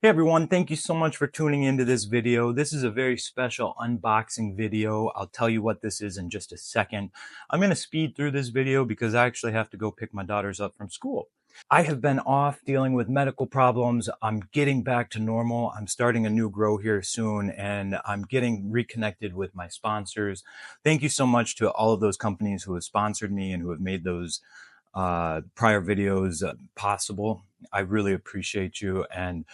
Hey everyone, thank you so much for tuning into this video. This is a very special unboxing video. I'll tell you what this is in just a second. I'm going to speed through this video because I actually have to go pick my daughters up from school. I have been off dealing with medical problems. I'm getting back to normal. I'm starting a new grow here soon and I'm getting reconnected with my sponsors. Thank you so much to all of those companies who have sponsored me and who have made those prior videos possible. I really appreciate you. And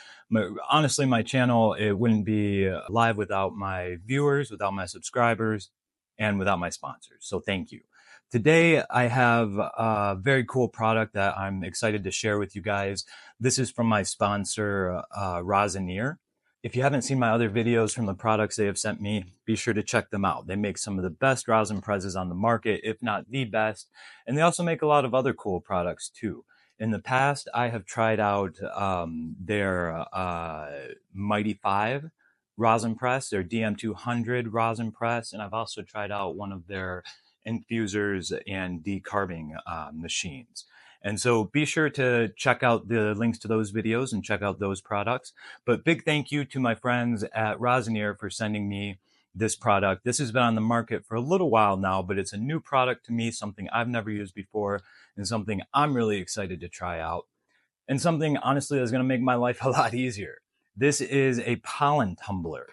honestly, my channel, it wouldn't be live without my viewers, without my subscribers, and without my sponsors. So thank you. Today, I have a very cool product that I'm excited to share with you guys. This is from my sponsor, Rosineer. If you haven't seen my other videos from the products they have sent me, be sure to check them out. They make some of the best rosin presses on the market, if not the best. And they also make a lot of other cool products too. In the past, I have tried out their Mighty 5 rosin press, their DM200 rosin press, and I've also tried out one of their infusers and decarbing machines. And so be sure to check out the links to those videos and check out those products. But big thank you to my friends at Rosineer for sending me this product. This has been on the market for a little while now, but it's a new product to me, something I've never used before, and something I'm really excited to try out. And something, honestly, that's going to make my life a lot easier. This is a pollen tumbler.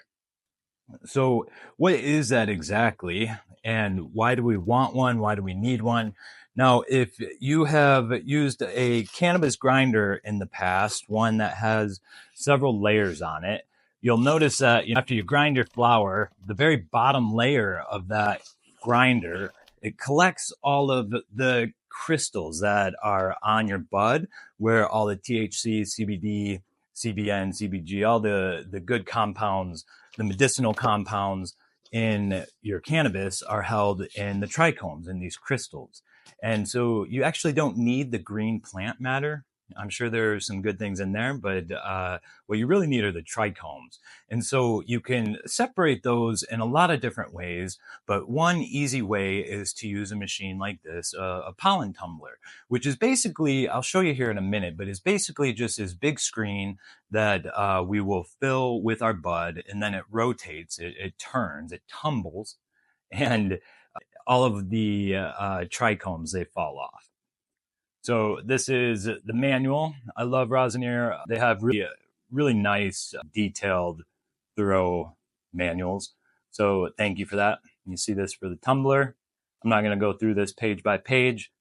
So what is that exactly? And why do we want one? Why do we need one? Now, if you have used a cannabis grinder in the past, one that has several layers on it, you'll notice that after you grind your flower, the very bottom layer of that grinder, it collects all of the crystals that are on your bud, where all the THC, CBD, CBN, CBG, all the good compounds, the medicinal compounds in your cannabis are held in the trichomes, in these crystals. And so you actually don't need the green plant matter. I'm sure there are some good things in there, but what you really need are the trichomes. And so you can separate those in a lot of different ways, but one easy way is to use a machine like this, a pollen tumbler, which is basically, I'll show you here in a minute, but it's basically just this big screen that we will fill with our bud, and then it rotates, it turns, it tumbles, and all of the trichomes, they fall off. So this is the manual. I love Rosineer. They have really nice, detailed, thorough manuals. So thank you for that. You see this for the tumbler. I'm not going to go through this page by page.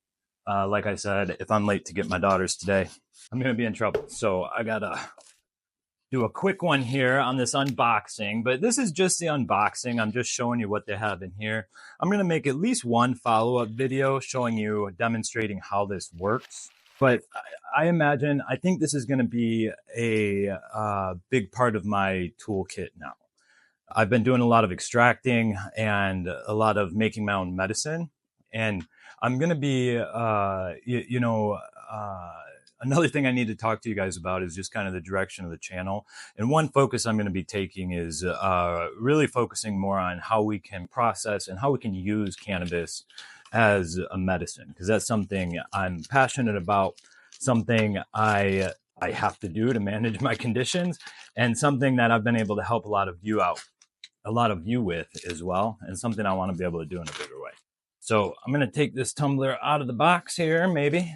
Like I said, if I'm late to get my daughters today, I'm going to be in trouble. So I got to do a quick one here on this unboxing, but this is just the unboxing. I'm just showing you what they have in here. I'm going to make at least one follow-up video showing you, demonstrating how this works. But I think this is going to be a big part of my toolkit now. I've been doing a lot of extracting and a lot of making my own medicine. And I'm going to be, another thing I need to talk to you guys about is just kind of the direction of the channel. And one focus I'm going to be taking is really focusing more on how we can process and how we can use cannabis as a medicine, because that's something I'm passionate about, something I have to do to manage my conditions, and something that I've been able to help a lot of you with as well, and something I want to be able to do in a bigger way. So I'm going to take this tumbler out of the box here, maybe.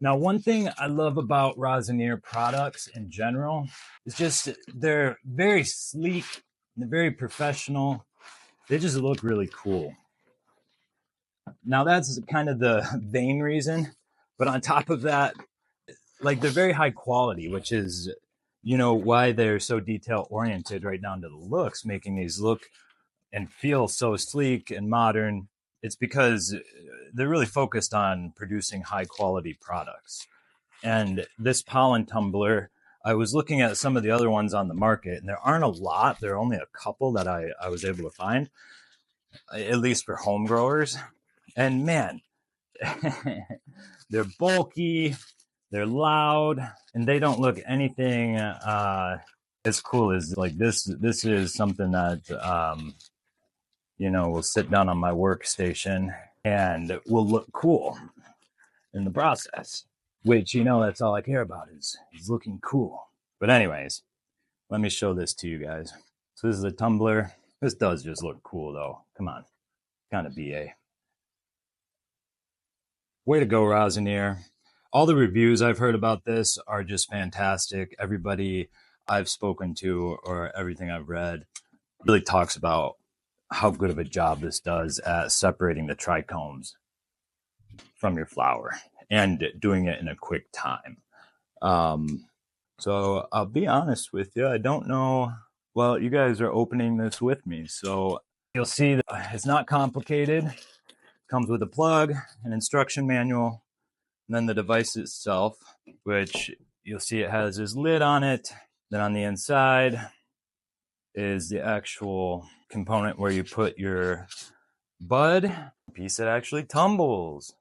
Now, one thing I love about Rosineer products in general is just they're very sleek, they're very professional. They just look really cool. Now, that's kind of the main reason, but on top of that, like, they're very high quality, which is, why they're so detail oriented right down to the looks, making these look and feel so sleek and modern. It's because they're really focused on producing high quality products. And this pollen tumbler, I was looking at some of the other ones on the market, and there aren't a lot. There are only a couple that I was able to find, at least for home growers. And man, they're bulky, they're loud, and they don't look anything as cool as like this. This is something that will sit down on my workstation and will look cool in the process. which, you know, that's all I care about is looking cool. But anyways, let me show this to you guys. So this is a tumbler. This does just look cool though. Come on, kind of BA. Way to go, Rosineer. All the reviews I've heard about this are just fantastic. Everybody I've spoken to or everything I've read really talks about how good of a job this does at separating the trichomes from your flower and doing it in a quick time. So I'll be honest with you, I don't know. Well, you guys are opening this with me, so you'll see that it's not complicated. It comes with a plug, an instruction manual, and then the device itself, which you'll see it has this lid on it. Then on the inside is the actual component where you put your bud, piece that actually tumbles.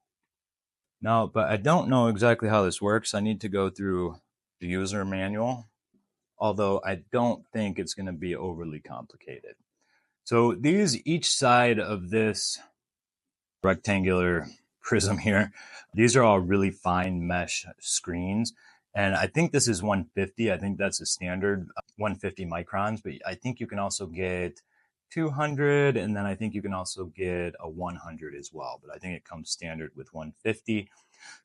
Now, but I don't know exactly how this works. I need to go through the user manual, although I don't think it's going to be overly complicated. So these, each side of this rectangular prism here, these are all really fine mesh screens. And I think this is 150. I think that's a standard 150 microns, but I think you can also get 200, and then I think you can also get a 100 as well, but I think it comes standard with 150.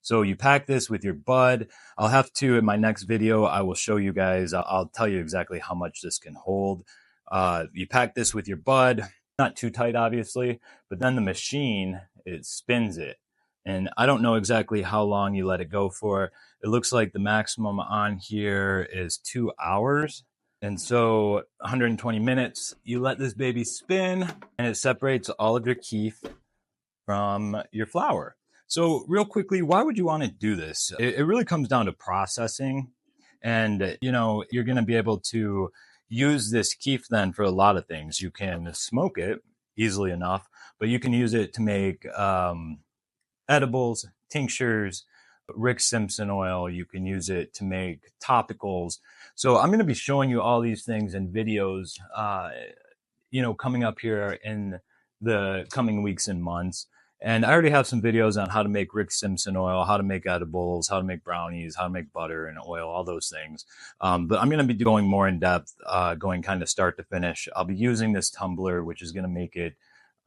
So you pack this with your bud. I'll have to, in my next video, I will show you guys, I'll tell you exactly how much this can hold. You pack this with your bud, not too tight, obviously, but then the machine, it spins it. And I don't know exactly how long you let it go for. It looks like the maximum on here is 2 hours. And so 120 minutes, you let this baby spin and it separates all of your keef from your flower. So real quickly, why would you want to do this? It really comes down to processing. And, you know, you're going to be able to use this keef then for a lot of things. You can smoke it easily enough, but you can use it to make edibles, tinctures, Rick Simpson oil. You can use it to make topicals. So I'm going to be showing you all these things in videos, you know, coming up here in the coming weeks and months. And I already have some videos on how to make Rick Simpson oil, how to make edibles, how to make brownies, how to make butter and oil, all those things. But I'm going to be going more in depth, going kind of start to finish. I'll be using this tumbler, which is going to make it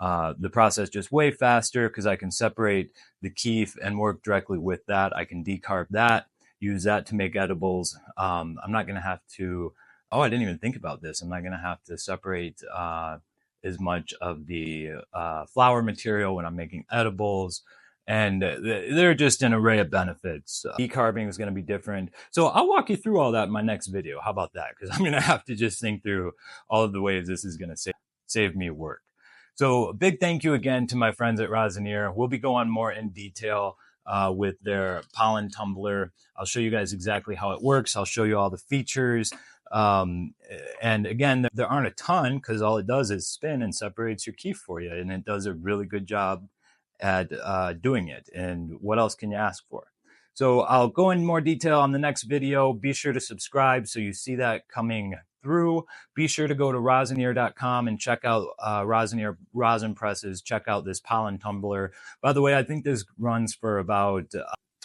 the process just way faster because I can separate the keef and work directly with that. I can decarb that, use that to make edibles. I'm not going to have to, oh, I didn't even think about this. I'm not going to have to separate as much of the flower material when I'm making edibles. And they're just an array of benefits. Decarbing is going to be different. So I'll walk you through all that in my next video. How about that? Because I'm going to have to just think through all of the ways this is going to save me work. So a big thank you again to my friends at Rosineer. We'll be going more in detail with their Pollen Tumbler. I'll show you guys exactly how it works. I'll show you all the features. And again, there aren't a ton because all it does is spin and separates your keef for you. And it does a really good job at doing it. And what else can you ask for? So I'll go in more detail on the next video. Be sure to subscribe so you see that coming through. Be sure to go to Rosineer.com and check out Rosineer rosin presses. Check out this Pollen Tumbler. By the way, I think this runs for about,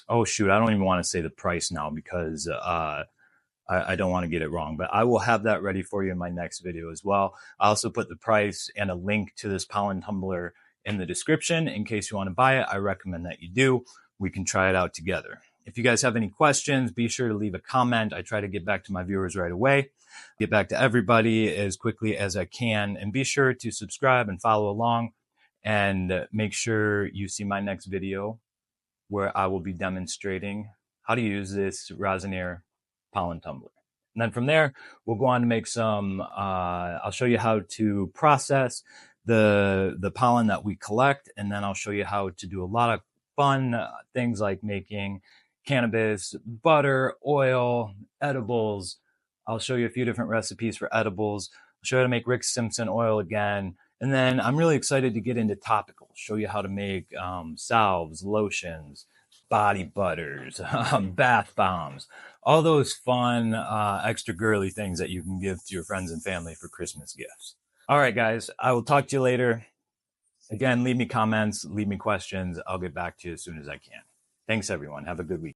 oh shoot, I don't even want to say the price now because I don't want to get it wrong, but I will have that ready for you in my next video as well. I also put the price and a link to this Pollen Tumbler in the description in case you want to buy it. I recommend that you do. We can try it out together. If you guys have any questions, be sure to leave a comment. I try to get back to my viewers right away, get back to everybody as quickly as I can, and be sure to subscribe and follow along and make sure you see my next video where I will be demonstrating how to use this Rosineer Pollen Tumbler. And then from there, we'll go on to make some, I'll show you how to process the pollen that we collect. And then I'll show you how to do a lot of fun things like making cannabis, butter, oil, edibles. I'll show you a few different recipes for edibles. I'll show you how to make Rick Simpson oil again. And then I'm really excited to get into topicals, show you how to make salves, lotions, body butters, bath bombs, all those fun, extra girly things that you can give to your friends and family for Christmas gifts. All right, guys, I will talk to you later. Again, leave me comments, leave me questions. I'll get back to you as soon as I can. Thanks, everyone. Have a good week.